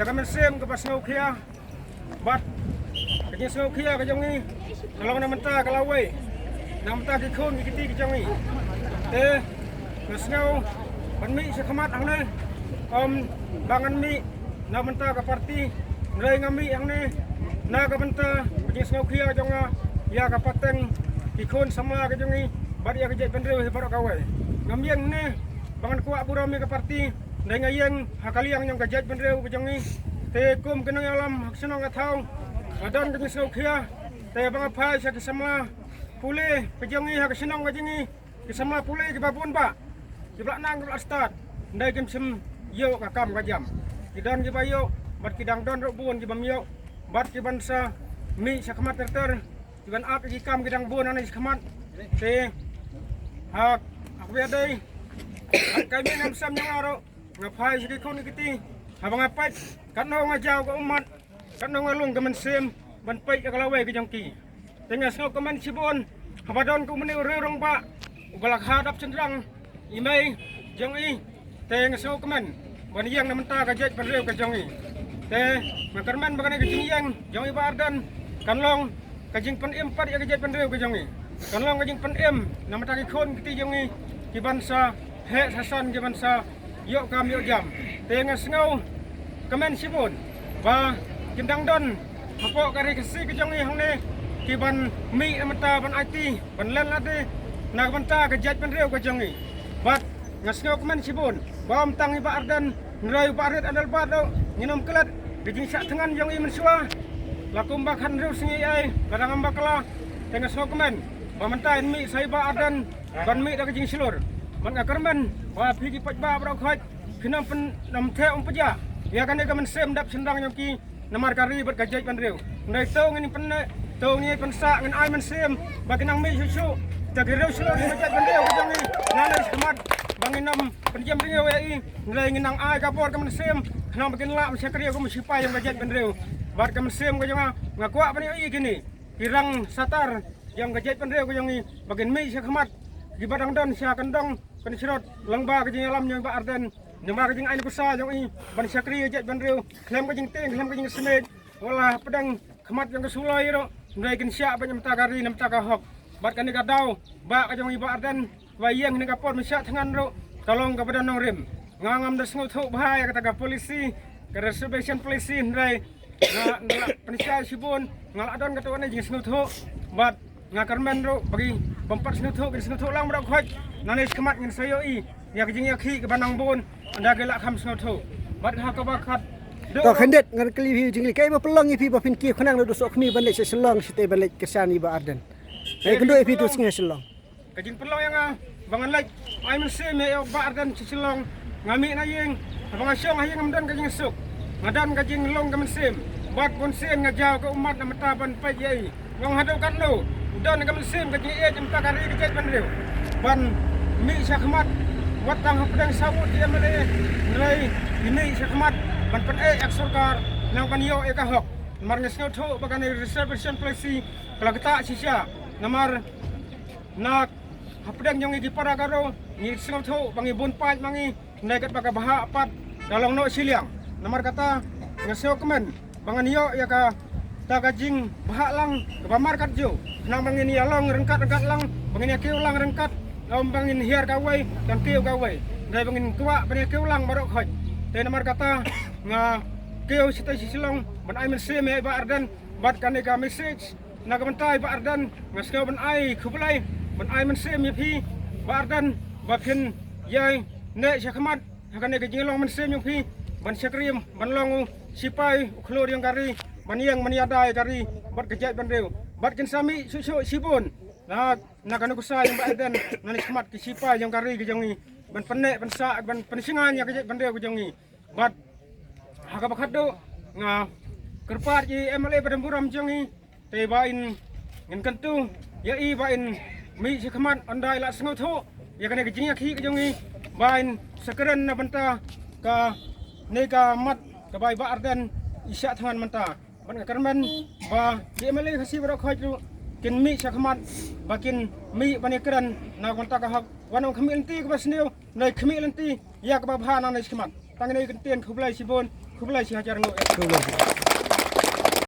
daga mesem ke pas kia bat ke snow kia ke jongi kalau na menta kalawai na menta ke khon ke ti ke jongi snow ban mi se khamat ang ne bangan mi na menta ke parti ngai ngami ang ne na ke menta ke snow kia jonga ya ke pateng ke khon sama ke jongi bat ya ke jai pendreu he barok kawai ngamiang ne bangan kuak burami ke parti nai ngayeng hakaliang yang ke jai pendreu ke jongi te kum kenang alam haksenong athau adan ke snow kia te bang apai sa kesama pule pejongi haksenong ke jongi kesama pule ke babun ba ke nang ke start ndai kem sem yo ka kam ka jam kidan ke bayo bat kidang don robun ke bamyo bat ke bansa mi sakmat terter kiban ap ke kam kidang bun anai sakmat te hak aku adai kami nam sam yang aro ngapai segi kon kiti abang apai kan no ngajau ke umat kan no ngalung ke mensem ban pai ke kalawai ke jongki tengah snow kemen sibon habadon ku meni urung ba ugalak hadap cendrang imai jongi tengah snow kemen ban yang namenta ka jaj penreu ke jongi te makarman bagane ke jingyang jongi bardan kanlong kajing penem pat ya ke jaj penreu ke jongi kanlong kajing penem namenta ke kon kiti jongi ki bansa he sasan ki bansa yok kam yok jam tengah snow kemen sibon ba kindang don hapo kari kesi ke jongi hangne ki ban mi amata ban IT ban len ade na banta ke jaj penreu ke jongi bat ngasno kemen sibon bom tangi ba ardan nrai ba arit andal ba do nginom kelat bijing sak tengan jongi mensua lakum ba khan reu singi ai kadang amba kala tengah sno kemen ba mentain mi sai ba ardan ban mi da ke jing silur man akarmen ba pigi pat ba bro khoj kinam pen nam the peja ya kan ke mensem dap sendang yoki namar kari ber kajaj penreu ndai tau ngini penne tau ni pensa ngan ai mensem baginang mi susu tagireu silur kajaj penreu ke jongi nalis kemat banginam penjam riau ai ngai nginang ai kapor ke mensem nang bakin la sekri aku mesipai yang kajaj penreu bar ke mensem ke jonga ngakua pani ai kini kirang satar yang kajaj penreu ke jongi bagin mi sekhamat di badang don sia kendong kan sirot langba ke jing alam yang ba arden nyama ke jing ai kusa jong i ban sekri kajaj penreu klem ke jing teng klem ke jing semet wala pedang khamat yang kesulai ro ngai kin sia ban mata kari nam ta ka hok bat kan ka dau ba ke jong i ba arden wayang ni kapor misya tangan ro tolong kepada nong rim ngangam da sngu thuk bahaya kata ka polisi ke reservation polisi ndai na penisa sibun ngal adon ka tuan jing sngu thuk bat ngakarmen ro bagi bempat sngu thuk lang bro khoj nanis kemat ngin sayo i ya ke jing ya khi ke banang bun anda gelak kham sngu thuk bat ha ka bakat to khendet ngan kli hi jingli kai ba pelang ipi ba pin ki khanang do sok mi ban le selong site ban le kesani ba arden ai kendo ipi tu singa selong kajing pelong yang bangan lek ai mesti me ba arden selong ngami na yeng abang asyong hayeng ngamdan kajing suk ngadan kajing long ke mesim bat pun sen ngajau ke umat na mata ban pai yai ngong hadau kan lo dan ke mesim kajing e jemta kari ke jai penreu ban mi sakmat watang pedang sawut dia mele nilai ini sakmat ban pen e ek surkar nang pan yo e ka hok mar ngesno tho bagane reservation policy kalau kita sisa namar nak hapdang yang di para karo ni singau tho bangi bun pat mangi naikat baka baha apat dalong no siliang namar kata ngesno kemen bangan yo ya ka ta kajing baha lang ke bamar kat jo nang bangin ya long rengkat lang bangin ya kiu lang rengkat lam bangin hiar kawai dan kiu kawai dai bangin kuwa bangin kiu lang barok khoj te namar kata nga kiu sitai silong ban ai mese me ba ardan bat kan ka message na ka bantai ba ardan ngesno ban ai khupulai ban ai mese me phi ba ardan ba phin yai ne sakhamat hakan ke jing long mese me phi ban sekrim ban long sipai ukhlor yang kari maniang maniadai kari bat kejai penreu bat kin sami susu sibun na kan kusa yang ba ardan nani khmat ki sipai yang kari ke jongi ban penek pensa ban pensingan ya kejai penreu ke jongi bat haka bakhado nga kerpat ji MLA Padampuram jongi te bain ngin kantu ya i bain mi sikhamat andai la sngu tho ya kan ke jingya khi ke jongi bain sekeren na banta ka neka mat ka bai ba ardan isya thangan manta ban karmen ba ji MLA khasi bro khoj kin mi sikhamat bakin mi banekran na konta ka hak wanong khami enti ka basniu nai khami enti ya ka ba bhana na sikhamat tangne kan tien khublai sibon kubelai si hajar no. Kau